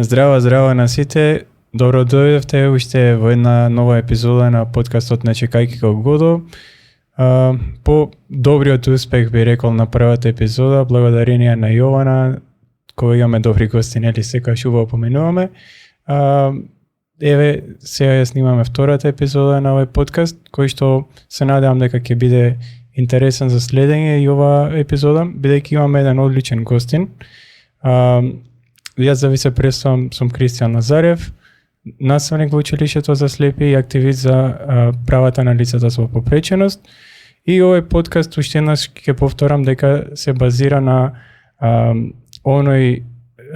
Здраво на сите. Добро дојдовте уште во една нова епизода на подкастот на Чекајки како Годо. По добриот успех би рекол на првата епизода, благодарение на Јована, кој имаме добри гости, нели секогаш убаво поменуваме. Еве, сега ја снимаме втората епизода на овој подкаст, кој што се надевам дека ќе биде интересен за следење и ова епизода, бидејќи имаме еден одличен гостин. Јас за ви се представам, сум Кристијан Назарев, наставник во училиштето за слепи и активист за правата на лицата со попреченост. И овој подкаст уште еднаш ќе повторам дека се базира на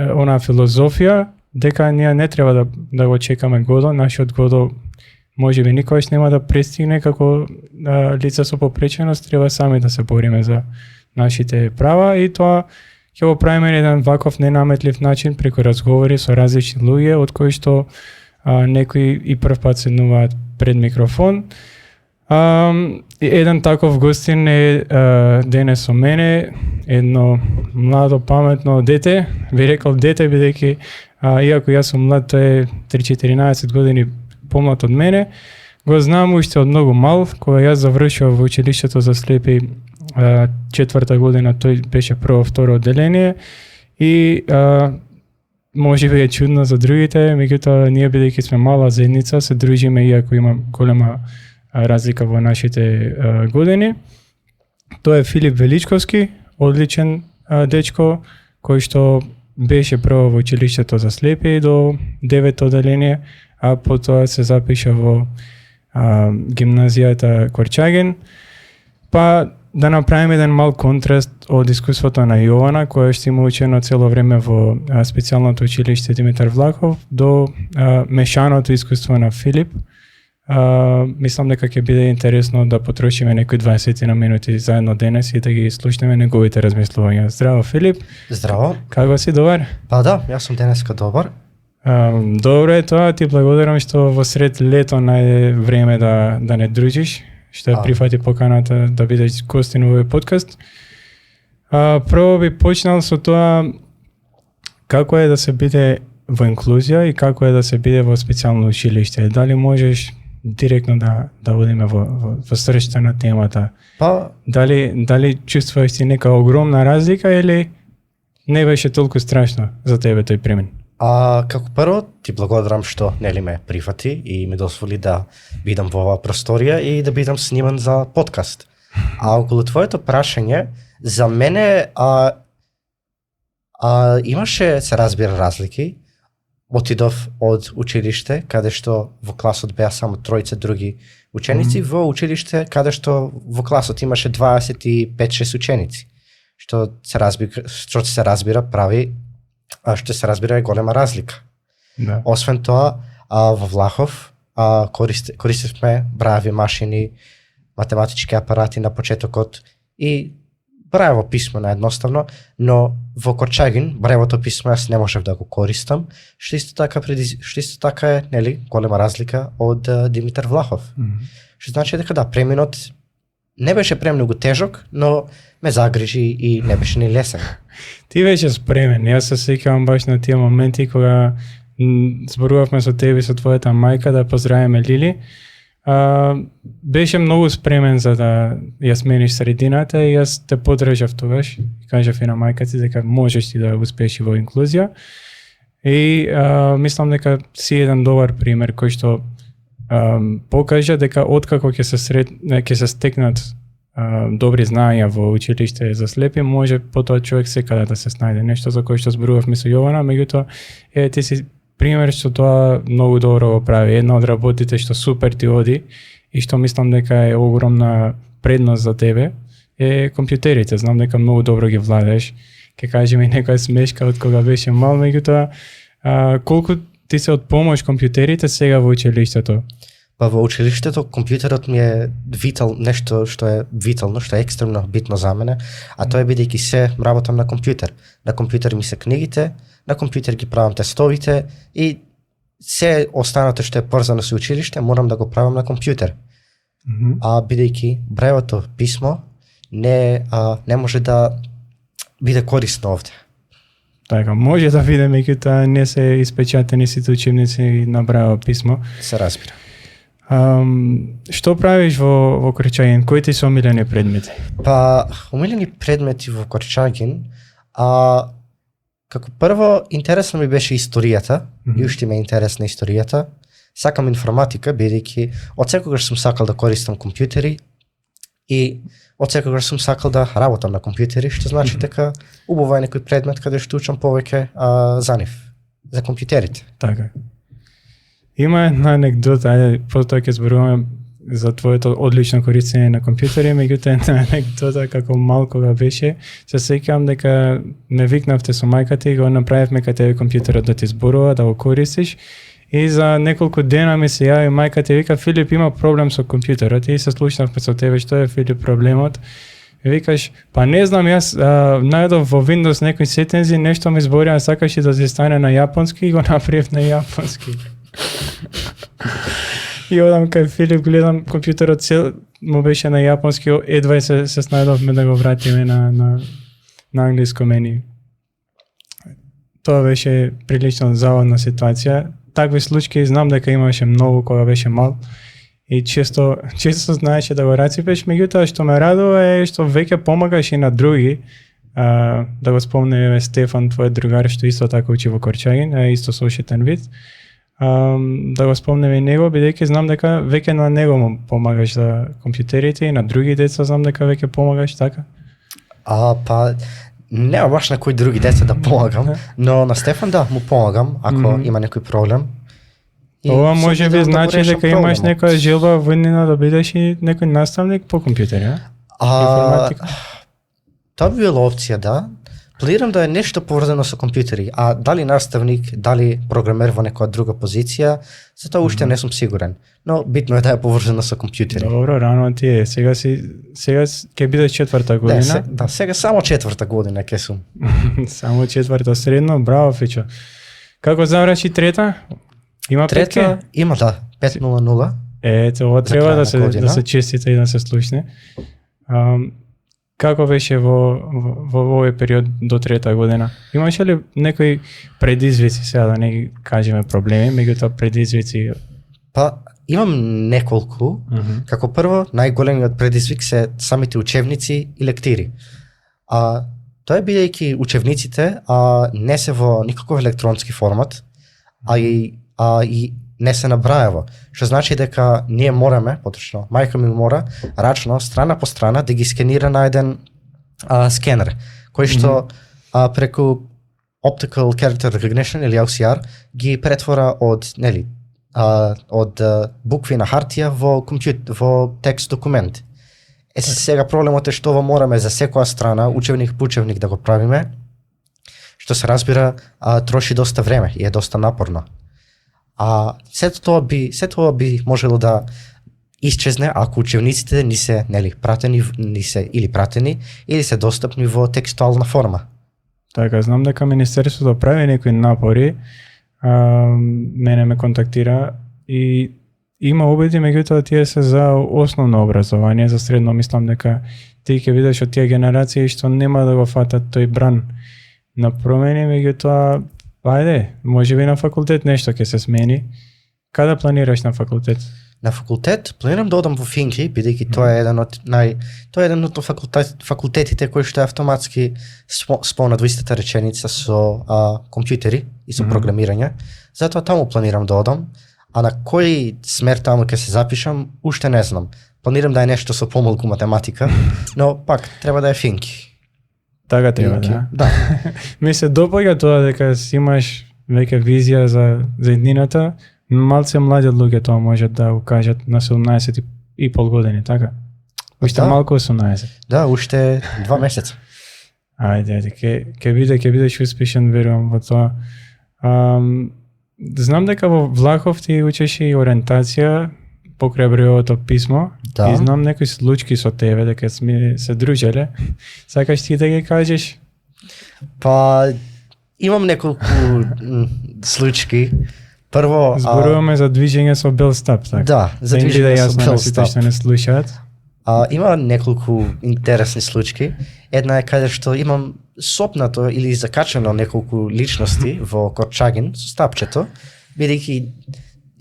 она филозофија дека ние не треба да го чекаме Годо, нашиот Годо можеби никогаш нема да пристигне како лица со попреченост, треба сами да се бориме за нашите права и тоа ќе го правиме на еден ваков ненаметлив начин преку разговори со различни луѓе, од кои што некои и прв пат седнуваат пред микрофон. Еден таков гостин е денес со мене, едно младо, паметно дете, би рекол дете, бидејќи иако јас сум млад, тој е 3-14 години помлад од мене. Го знам уште од многу мал, кога јас завршував во училиштето за слепи четврта година, тој беше прво, второ одделение и може би е чудно за другите, меѓутоа ние бидејќи сме мала заедница се дружиме иако има голема разлика во нашите години. Тоа е Филип Величковски, одличен дечко кој што беше прво во училиштето за слепи до 9 одделение, а потоа се запиша во гимназијата Корчаген. Па да направиме еден мал контраст од искуството на Јована, која што има учено цело време во специјалното училиште Димитар Влахов, до мешаното искуство на Филип. Мислам дека ќе биде интересно да потрошиме некои 20 на минути заедно денес и да ги слушнеме неговите размислувања. Здраво, Филип. Здраво. Како си, добар? Па да, јас сум денеска добар. Добро е тоа, ти благодарам што во сред лето најде време да не дружиш, што прифати поканата да бидеш гостин во овој подкаст. Прво би почнал со тоа како е да се биде во инклузија и како е да се биде во специјално училиште. Дали можеш директно да одиме во срцето на темата? Па дали чувствуваш ти нека огромна разлика или не беше толку страшно за тебе тој премен? Како прво ти благодарам што нели ме прифати и ми дозволи да бидам во оваа просторија и да бидам сниман за подкаст. Околу твоето прашање, за мене имаше, се разбира, разлики. Отидов од училиште каде што во класот беа само тројца други ученици, во училиште каде што во класот имаше 25-6 ученици. Што се разбира прави што се разбира е голема разлика. Да. Освен тоа, во Влахов користевме брајави машини, математички апарати на почетокот и брајаво писмо наедноставно, но во Корчагин брајавото писмо јас не можев да го користам, што исто така е нели голема разлика од Димитар Влахов. Што значи дека да, преминот не беше премногу тежок, но ме загрижи и не беше ни лесен. Ти беше спремен. Јас се сеќавам баш на тие моменти кога зборувавме со тебе и со твојата мајка да поздравиме Лили. Беше многу спремен за да ја смениш средината и јас те подржав тогаш. Кажав и на мајка ти дека можеш ти да успееш во инклузија. И мислам дека си еден добар пример кој што покажа дека откако ќе се стекнат добри знања во училиште за слепи, може потоа човек секаде да се снајде. Нешто за кое што зборувавме со Јована, меѓутоа ти си пример што тоа многу добро го прави. Една од работите што супер ти оди и што мислам дека е огромна предност за тебе е компјутерите. Знам дека многу добро ги владееш. Ке кажеме некоја смешка од кога беше мал, меѓутоа колку ти се од помош компјутерите сега во училиштето? Па во училиштето компјутерот ми е нешто што е витално, што е екстремно битно за мене, а тоа е бидејќи се работам на компјутер. На компјутер ми се книгите, на компјутер ги правам тестовите и се останато што е поврзано со училиште морам да го правам на компјутер. Бидејќи брајавото писмо не може да биде корисно овде. Така, може да видиме, меѓутоа не се испечатени сите учебници и набрајано писмо. Се разбира. Што правиш во Корчагин? Кои ти се омилени предмети? Па, омилени предмети во Корчагин, како прво, интересно ми беше историјата, и уште ме интересна историјата. Сакам информатика, бидејќи од секогаш сум сакал да користам компјутери и од секогаш сум сакал да работам на компјутери, што значи дека убаво е некој предмет каде што учам повеќе за нив, за компјутерите. Така. Има една анекдота, ајде, потоа ќе зборуваме за твоето одлично користење на компјутери, меѓутоа една анекдота како малкога беше, се сеќавам дека ме викнавте со мајка ти и го направивме кај тебе компјутерот да ти зборува, да го користиш. И за неколку дена ми се јави мајка ти вика, Филип има проблем со компјутерот и се слушнавме со тебе, што е Филип проблемот? И викаш, па не знам, јас најдов во Windows некои сетензи, нешто ми зборија, сакаш и да се стане на јапонски и го направив на јапонски. И одам кај Филип, гледам компјутерот цел му беше на јапонски, едва се снајдовме да го вратиме на англиско мени. Тоа беше прилично заводна ситуација. Такви случаи знам дека имаше многу кога беше мал и често знаеше да го раципеш, меѓутоа што ме радува е што веќе помагаш и на други. Да го спомнеме Стефан, твој другар што исто така учи во Корчагин, исто со ушетен вид. Да го спомнеме и него, бидејќи знам дека веќе на него му помагаш за компјутерите и на други деца знам дека веќе помагаш, така? Па нема баш на кои други деца да помагам, но на Стефан да му помагам ако има некој проблем. Ова може би значи дека имаш некоја желба во иднина да бидеш и некој наставник по компјутери, информатика? Тоа би била опција, да. Планирам да е нешто поврзано со компјутери, а дали наставник, дали програмер во некоја друга позиција, за тоа уште не сум сигурен. Но битно е да е поврзано со компјутери. Добро, рано ти е. Сега ќе бидеш 4-та година. Да, сега само 4-та година ќе сум. Само 4-та средно, браво Фичо. Како заврши 3-та? Има 5-ка? Има, да, 5.00. Ето, ова треба да се честите и да се слушне. Како беше во овој период до 3-та година? Имаше ли некои предизвици, сега да не ги кажеме проблеми, меѓутоа предизвици? Па, имам неколку. Како прво, најголемиот предизвик се самите учебници и лектири. Тоа е бидејќи учебниците не се во никаков електронски формат, и не се набрајаво, што значи дека ние мораме, поточно, мајка ми мора рачно, страна по страна, да ги скенира на еден скенер, кој што преку Optical Character Recognition или OCR ги претвора од букви на хартија во текст документ. Сега проблемот е што ова мораме за секоја страна, учебник по учебник да го правиме, што се разбира троши доста време и е доста напорно. Сето тоа би можело да исчезне ако учебниците не се пратени или се достапни во текстуална форма. Така, знам дека Министерството прави некои напори, мене ме контактира и има обиди, меѓутоа тие се за основно образование, за средно мислам дека ти ќе видиш од тие генерации што нема да го фатат тој бран на промени, меѓутоа ајде, може би на факултет нешто ќе се смени. Каде планираш на факултет? На факултет планирам да одам во Финки, бидејќи тоа е еден од факултетите кој што е автоматски спомнат во истата реченица со компјутери и со програмирање. Затоа таму планирам да одам, а на кој смер таму ќе се запишам, уште не знам. Планирам да е нешто со помалку математика, но пак треба да е Финки. Така треба, да. Ми се допаѓа тоа дека си имаш веќе визија за иднината, малце млади луѓе тоа можат да го кажат на 17 и пол години, така? Уште малку 18. Да, уште 2 месеца. Ајде, ќе бидеш успешен, верувам во тоа. Знам дека во Влахов ти учеше и ориентација покрај бројовото писмо. Да. И знам некои случаи со тебе дека сме се дружеле. Сакаш ти да ги кажеш? Па имам неколку случаи. Прво зборуваме за движење со Белстап, така? Да, за движење со Белстап. Сите што не слушаат. Има неколку интересни случаи. Една е каде што имам сопнато или закачано неколку личности во Корчагин со стапчето, бидејќи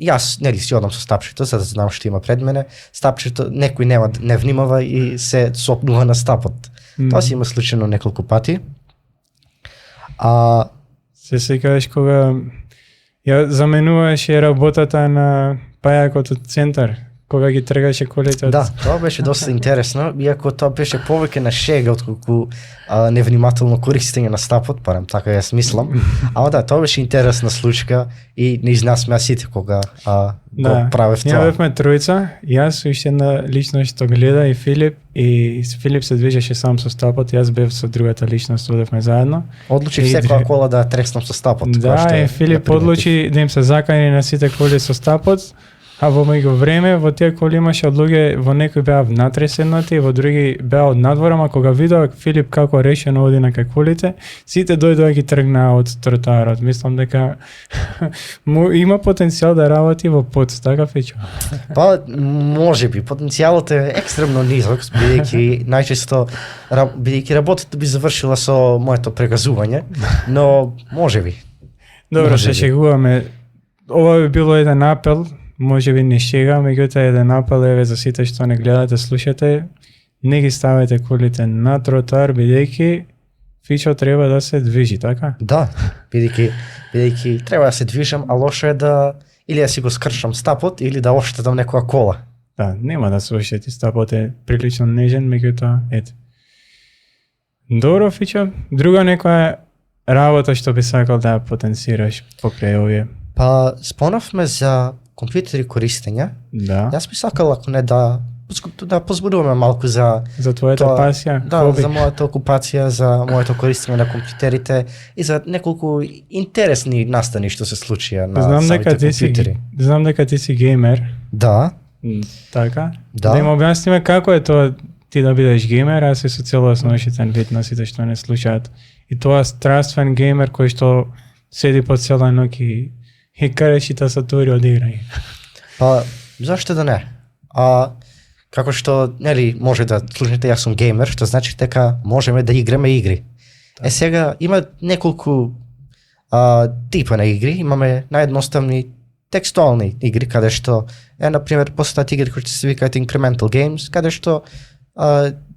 јас нели си одам со стапчето за да знам што има пред мене, стапчето некој не внимава и се сопнува на стапот. Тоа си има случајно неколку пати. Се секаваш кога ја заменуваше работата на пајакот од центар, кога ги тргаше колите од... Да, тоа беше доста интересно, иако тоа беше повеќе на шега отколку невнимателно користење на стапот, барем така јас мислам. Ама да, тоа беше интересна случка и низ нас сме сите кога го правев тоа. Ние бевме тројца, јас уште една личност што гледа и Филип се движеше сам со стапот, јас бев со другата личност, одевме заедно. Одлучи секоја кола да треснам со стапот. Да, и Филип одлучи да им се закани на сите коли со стапот. А во меѓу време, во тие коли имаше од луѓе, во некои беа внатре седнати, во други беа од надвор, ама кога видоа Филип како решено оди на колите, сите дојдоа ги тргнаа од тротоарот. Мислам дека има потенцијал да работи во ПОЦ, така Фичо? Па, можеби, потенцијалот е екстремно низок, бидејќи најчесто бидејќи работата би завршила со моето прегазување, но можеби. Добро, се шегуваме. Ова би било еден апел, може би не шега, меѓутоа еден апел еве за сите што не гледате, слушате, не ги ставете колите на тротоар, бидејќи Фичо треба да се движи, така? Да, бидејќи треба да се движам, а лошо е да или да си го скршам стапот или да оштетам некоја кола. Да, нема да се оштети, стапот е прилично нежен, меѓутоа ете. Добро Фичо, друга некоја работа што би сакал да потенцираш покрај овие? Па спомнавме за компјутери користење. Да. Јас би сакал ако не да позбудуваме малку за твојата пасија, да, хоби. За мојата окупација, за моето користење на компјутерите и за неколку интересни настани што се случија на самите компјутери. Знам дека ти си геймер. Да. Така? Да. Да им објасниме како е тоа ти да бидеш геймер, а си со целосно ошитен вид на сите што не слушаат. И тоа страствен геймер кој што седи по цела ноќ и караше тасатури од играње. Па, зашто да не? Како што, нели, може да слушате, јас сум геймер, што значи дека можеме да играме игри. Да. Сега има неколку типа на игри, имаме наједноставни текстуални игри, каде што например, постојат игри кои се викаат incremental games, каде што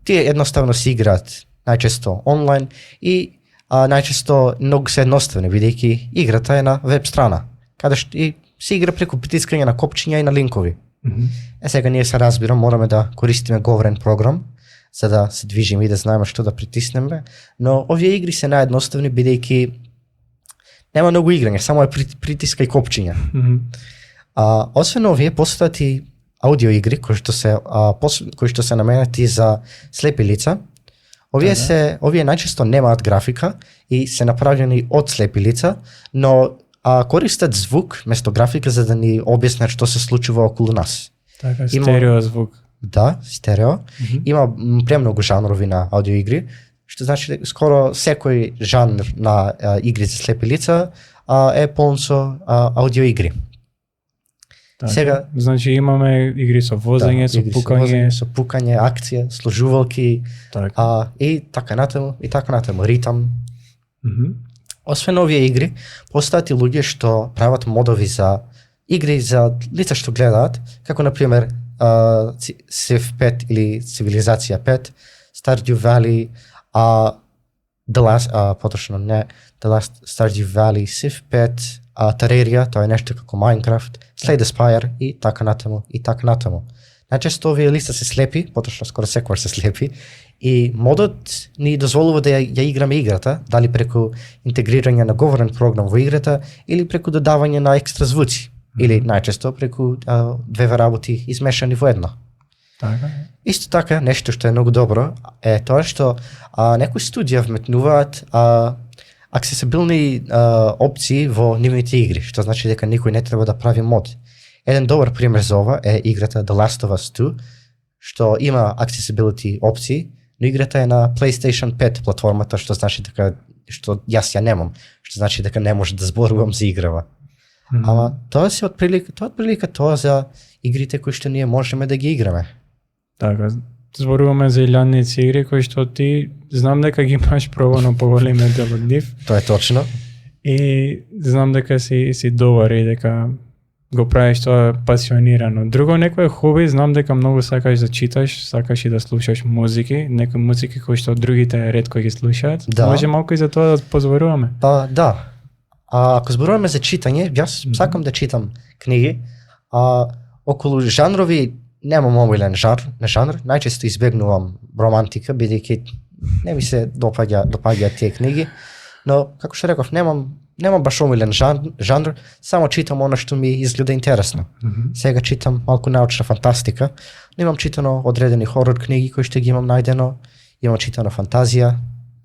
тие едноставно се играат најчесто онлайн и најчесто многу се едноставни, бидејќи играта е на веб страна, каде што и се игра преку притискање на копчиња и на линкови. Сега ние се разбирам, мораме да користиме говорен програм, за да се движиме и да знаеме што да притиснеме, но овие игри се наједноставни бидејќи нема многу играње, само е притиска и копчиња. Освен овие, постојат и аудио игри кои што се наменети за слепи лица. Овие најчесто немаат графика и се направени од слепи лица, но користат звук место графика за да ни објаснат што се случува околу нас. Така, стерео звук. Да, стерео. Има премногу жанрови на аудио игри, што значи дека скоро секој жанр на игри за слепи лица е полн со аудио игри. Так, сега значи имаме игри со возење, со пукање, акција, сложувалки, и така натаму, ритам. Освен овие игри, постојат и луѓе што прават модови за игри за лица што гледаат, како на пример Civ 5 или Цивилизација 5, Stardew Valley, Stardew Valley, Civ 5, Terraria, тоа е нешто како Minecraft, Slay the Spire и така натаму. Најчесто овие лица се слепи, поточно скоро секојаш се слепи, и модот ни дозволува да ја играме играта, дали преку интегрирање на говорен програм во играта или преку додавање на екстра звуци, или најчесто преку две работи измешани во едно. Така. Исто така, нешто што е многу добро е тоа што некои студија вметнуваат аксесибилни опции во нивните игри, што значи дека никој не треба да прави мод. Еден добар пример за ова е играта The Last of Us 2, што има accessibility опции, но играта е на PlayStation 5 платформата, што значи дека што јас ја немам, што значи дека не може да зборувам за играва. Ама тоа се отприлика тоа за игрите кои што ние можеме да ги играме. Така, зборуваме за илјадници игри кои што ти знам дека ги имаш пробано поголемиот дел од нив Тоа е точно. и знам дека си добар и дека го правиш тоа пасионирано. Друго некој хоби, знам дека многу сакаш да читаш, сакаш и да слушаш музики, некои музики кои што другите ретко ги слушаат. Да. Може малку и за тоа да позборуваме. Па да. Ако зборуваме за читање, јас сакам да читам книги. Околу жанрови немам омилен жанр, најчесто избегнувам романтика, бидејќи не ми се допаѓаат тие книги, но како што реков, немам баш омилен жанр, само читам она што ми изгледа интересно. Сега читам малку научна фантастика, но имам читано одредени хорор книги кои што ги имам најдено, имам читано фантазија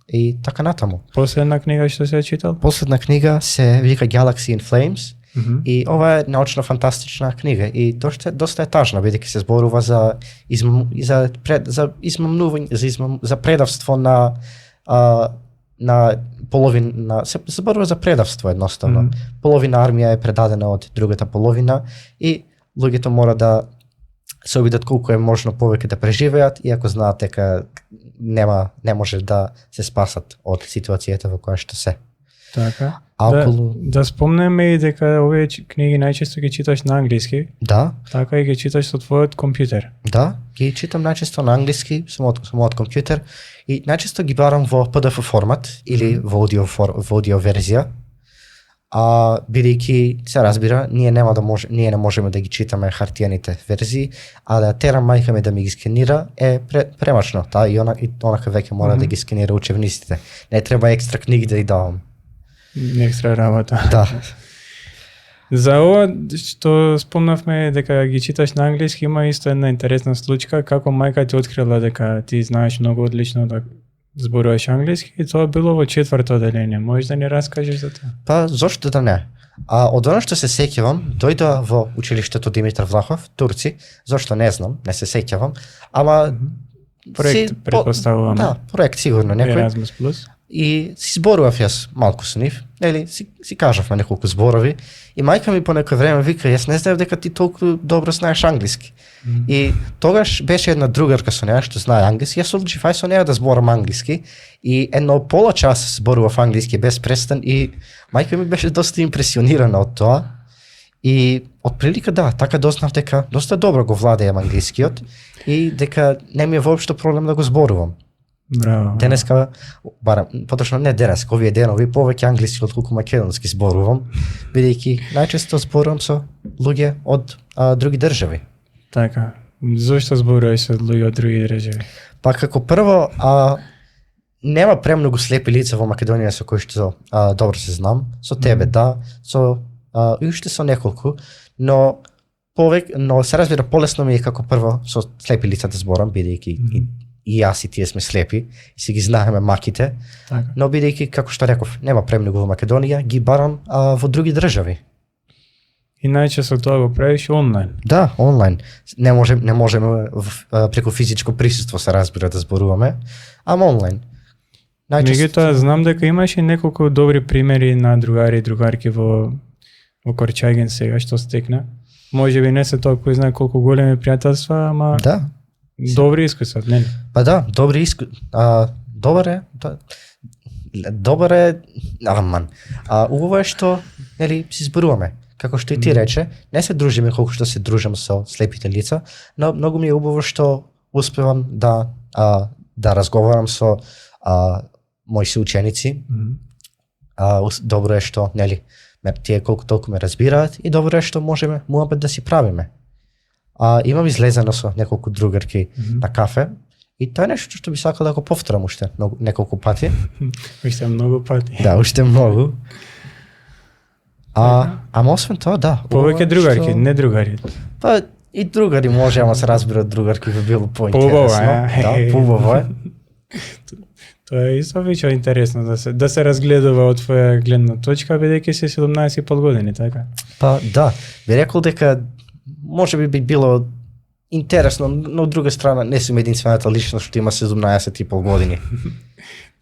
и така натаму. Последна книга што се читал? Последна книга се вика Galaxy in Flames и ова е научно фантастична книга и доста е тажна, бидејќи се зборува за измамнување, за предавство на половина, се зборува за предавство едноставно. Половина армија е предадена од другата половина и луѓето мора да се обидат колку е можно повеќе да преживеат, иако знаат дека не може да се спасат од ситуацијата во која што се. Така. Да спомнеме и дека овие книги најчесто ги читаш на англиски. Да. Така и ги читаш со твојот компјутер. Да, ги читам најчесто на англиски со мојот компјутер и најчесто ги барам во PDF формат или во аудио верзија. Бидејќи се разбира, ние не можеме да ги читаме хартиените верзии, а да терам мајка ми да ми ги скенира е премачно. И онака веќе мора да ги скенира учебниците. Не треба екстра книги да ја давам. Екстра работа. Да. За ова што спомнавме дека ги читаш на англиски, има исто една интересна случка како мајка ти открила дека ти знаеш многу одлично да зборуваш англиски и тоа било во 4-то одделение. Можеш да ни раскажеш за тоа? Па зошто да не? Од она што се сеќавам, дојдоа во училиштето Димитар Влахов, Турци, зошто не знам, не се сеќавам, ама проект претпоставувам. Да, проект сигурно некој. Erasmus Plus. И си зборував јас малку со нив, нели, си кажавме неколку зборови и мајка ми по некој време вика, јас не знаев дека ти толку добро знаеш англиски. И тогаш беше една другарка со неа што знае англиски, јас одлучив ај со неа да зборам англиски и едно пола час зборував англиски без престан и мајка ми беше доста импресионирана од тоа. И од прилика да, така дознав дека доста добро го владеам англискиот и дека не ми е воопшто проблем да го зборувам. Браво. Денеска, барем, поточно не денеска, овие денови повеќе англиски отколку македонски зборувам, бидејќи најчесто зборувам со луѓе од други држави. Така. Зошто зборуваш со луѓе од други држави? Па како прво, нема премногу слепи лица во Македонија со кои што добро се знам, со тебе да, и уште со неколку, но се разбира полесно ми е како прво со слепи лица да зборам, бидејќи и јас и тие сме слепи, и си ги знаеме маките, но бидејќи, како што реков, нема премногу во Македонија, ги барам во други држави. И најчесто тоа го правиш онлайн? Да, онлайн. Не можеме преку физичко присуство се разбира да зборуваме, ама онлайн. Меѓутоа, знам дека имаш и неколку добри примери на другари и другарки во Корчаген сега што стекна. Може би не се толку знае колку големи пријателства, ама да. Добри искуства, не? Па да, добри добар е, убаво е што, нели, си зборуваме. Како што и ти рече, не се дружиме колку што се дружам со слепите лица, но многу ми е убаво што успевам да разговарам со мои соученици. Добро е што, нели, тие колку толку ме разбираат и добро е што можеме муабет да си правиме. Имам излезено со неколку другарки на кафе и тоа е нешто што би сакал да го повторам уште неколку пати. Уште многу пати. Да, уште многу. Ама освен тоа, да. Повеќе другарки, не другари. Па и другари може, ама се разбират другарки би било поинтересно. Да, поубаво е. Тоа е исто веќе интересно да се разгледува од твоја гледна точка, бидејќи си 17,5 години, така? Па да, би рекол дека може би било интересно, но од друга страна не сум единствената личност што има 17,5 години.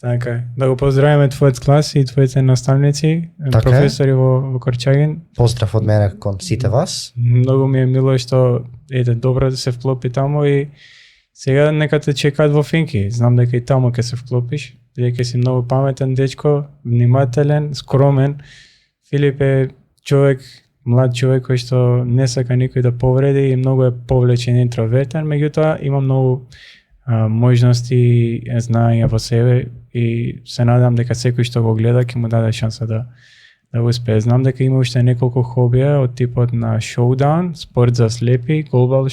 Така, да го поздравиме твојот клас и твоите наставници, професори во Корчаген. Поздрав од мене кон сите вас. Многу ми е мило што добро да се вклопи таму и Сега нека те чекаат во Финки, знам дека и таму ќе се вклопиш, дека си многу паметен дечко, внимателен, скромен. Филип е човек, млад човек кој што не сака никој да повреди и многу е повлечен интровертен, меѓутоа има многу можности и знаење во себе и се надам дека секој што го гледа ќе му даде шанса да успее. Знам дека има уште неколку хобија од типот на шоудаун, спорт за слепи, голбал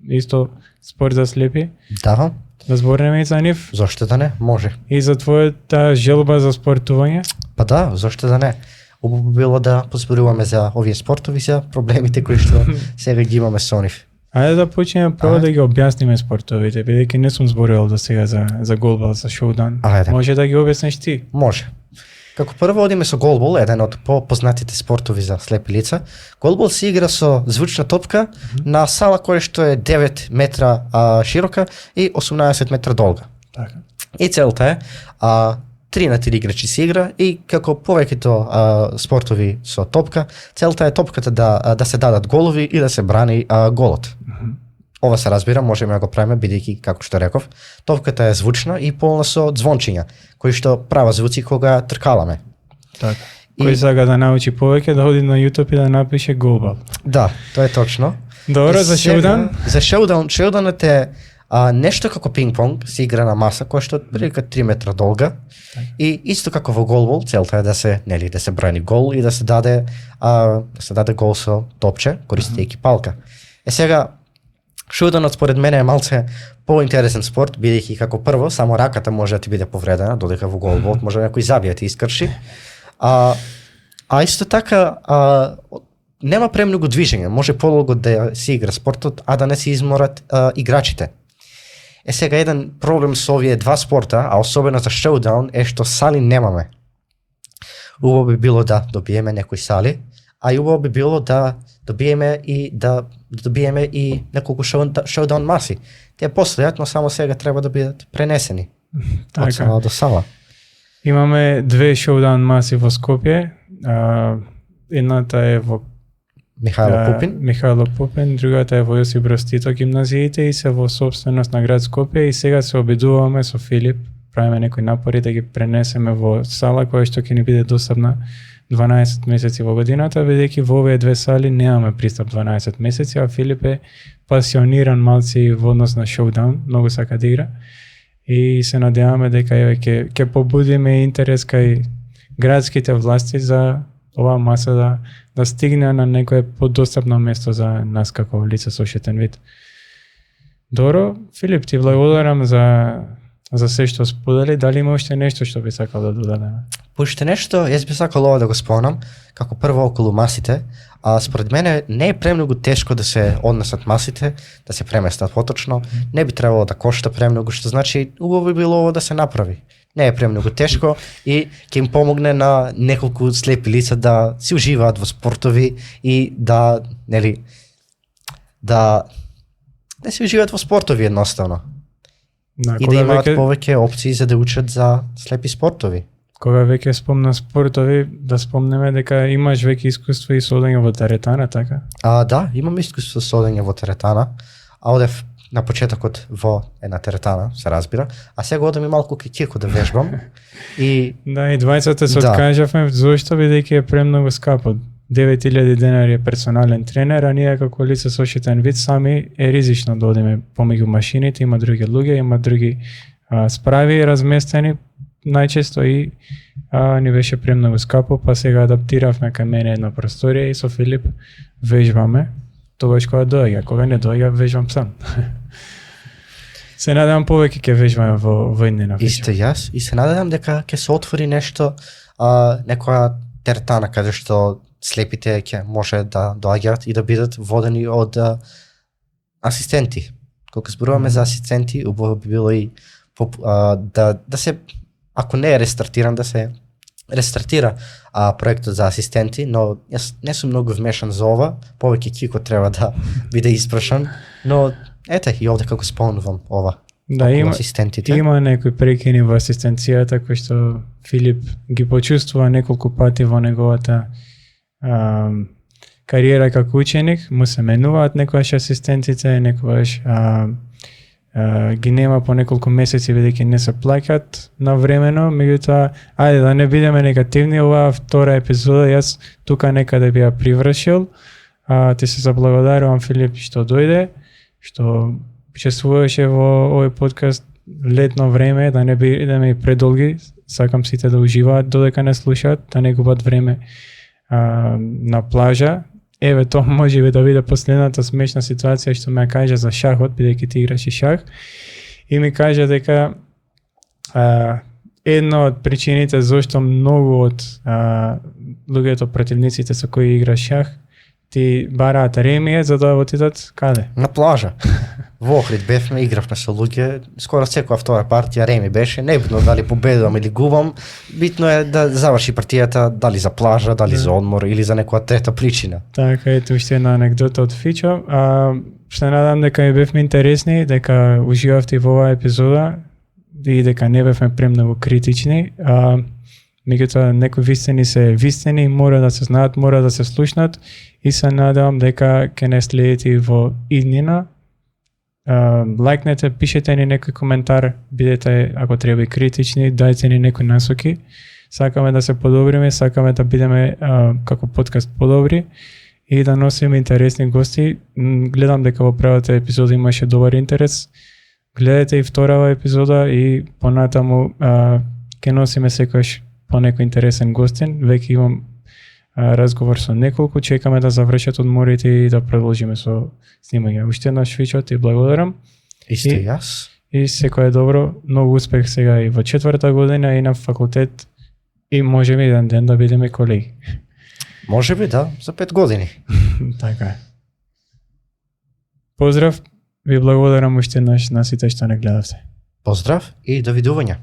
исто спорт за слепи. Да. Да зборнеме и за нив. Зошто да не? Може. И за твојата желба за спортување? Па да, зошто да не? Убаво би било да позборуваме за овие спортови, за проблемите кои што сега ги имаме со нив. Ајде да почнеме прво да ги објасниме спортовите, бидејќи не сум зборувал до сега за голбал, за шоудаун. Може да ги објасниш ти? Може. Како прво одиме со голбол, еден од попознатите спортови за слепи лица. Голбол се игра со звучна топка на сала која што е 9 метра широка и 18 метра долга. Така. И целта е 3 на 3 играчи се игра и како повеќето спортови со топка, целта е топката да се дадат голови и да се брани голот. Ова се разбира, можеме да го правиме бидејќи, како што реков, топката е звучна и полна со звончиња, кои што права звуци кога тркаламе. Така. Кој сака да научи повеќе, да оди на YouTube и да напише голбал. Да, тоа е точно. Добро, за шоудаун? За шоудаунот е нешто како пинг-понг, се игра на маса која што прилика 3 метра долга. И исто како во голбол, целта е да се брани гол и да се даде гол со топче, користејќи палка. Сега шоудаунот според мене е малце поинтересен спорт, бидејќи како прво само раката може да ти биде повредена, додека во голбол може некој забија ти искрши. Исто така нема премногу движење, може подолго да се игра спортот, а да не се изморат играчите. Сега еден проблем со овие два спорта, а особено за шоудаун, е што сали немаме. Убаво би било да добиеме некои сали, а и убаво би било да добиеме и неколку шоудаун маси. Тие постојат, но само сега треба да бидат пренесени од сала до сала. Имаме две шоудаун маси во Скопје. Едната е во Михајло Пупин, другата е во Јосип Брз Тито гимназиите и се во собственост на град Скопје и сега се обидуваме со Филип, правиме некои напори да ги пренесеме во сала која што ќе ни биде достапна 12 месеци во годината, бидејќи во овие две сали немаме пристап 12 месеци, а Филип е пасиониран малци во однос на шоудаун, многу сака да игра и се надеваме дека ќе побудиме интерес кај градските власти за оваа маса да стигне на некое подостапно место за нас како лица со ошетен вид. Добро, Филип, ти благодарам за се што сподели. Дали има уште нешто што би сакал да додадеме? Уште нешто, јас би сакал ова да го спомнам, како прво околу масите, според мене не е премногу тешко да се однесат масите, да се преместат поточно, не би требало да кошта премногу, што значи убаво би било ово да се направи. Не е премногу тешко и ќе им помогне на неколку слепи лица да си уживаат во спортови и да се уживаат во спортови едноставно. И да имаат повеќе опции за да учат за слепи спортови. Кога веќе спомна спортови, да спомнеме дека имаш веќе искуство и со одење во теретана, така? Да, имам искуство со одење во теретана. Одев на почетокот во една теретана, се разбира, а сега одам и малку кико да вежбам. И двајцата се откажавме, зошто бидејќи е премногу скапо. 9000 денари е персонален тренер, а ние како лица со ошетен вид сами е ризично да одиме помеѓу машините, има други луѓе, има други справи разместени најчесто и ни беше премногу скапо, па сега адаптиравме кај мене една просторија и со Филип вежбаме. Тогаш кога доаѓа, кога не доаѓа, вежбам сам. Се надевам повеќе ќе вежбаме во иднина. Исто јас и се надевам дека ќе се отвори нешто, некоја теретана каде што слепите ќе може да доаѓаат и да бидат водени од асистенти. Кога зборуваме за асистенти, убаво би било и да се, ако не е рестартиран, да се рестартира проектот за асистенти, но јас не сум многу вмешан за ова, повеќе кико треба да биде испрашан, но ете и овде како спомнувам ова. Да, има некои прекини во асистенцијата кои што Филип ги почувствува неколку пати во неговата кариера како ученик, му се менуваат некојаш асистентите, некојаш ги нема по неколку месеци бидејќи не се плаќаат навремено, меѓутоа ајде да не бидеме негативни, оваа втора епизода јас тука некаде би ја привршил. Ти се заблагодарувам, Филип, што дојде, што учествуваше во овој подкаст летно време, да не бидеме и предолги, сакам сите да уживаат додека не слушаат, да не губат време на плажа. Еве, тоа може би да биде последната смешна ситуација што ме кажа за шахот, бидејќи ти играш и шах. И ми кажа дека една од причините зашто многу од луѓето противниците со кои играш шах ти бараат ремија за да отидат каде? На плажа. Во Охрид бевме, игравме со луѓе, скоро секоја втора партија реми беше, небитно дали победувам или губам, битно е да заврши партијата дали за плажа, дали за одмор или за некоја трета причина. Така, ето уште една анекдота од Фичо. Се надам дека ми бевме интересни, дека уживавте во оваа епизода и дека не бевме премногу критични. Меѓутоа некои вистини се вистини, мора да се знаат, мора да се слушнат и се надевам дека ќе не следите во иднина. Лајкнете, пишете ни некој коментар, бидете ако треба и критични, дајте ни некои насоки. Сакаме да се подобриме, сакаме да бидеме како подкаст подобри и да носиме интересни гости. Гледам дека во првата епизода имаше добар интерес. Гледате и вторава епизода и понатаму ќе носиме секојаш по некој интересен гостин. Веќе имам разговор со неколку, чекаме да завршат одморите и да продолжиме со снимање. Уште еднаш, Фичо, ти благодарам. Исто и јас. И секој е добро, многу успех сега и во 4-та година и на факултет и можеме еден ден да бидеме колеги. Може би да, за 5 години. Така е. Поздрав, ви благодарам уште еднаш на сите што не гледавте. Поздрав и довидување.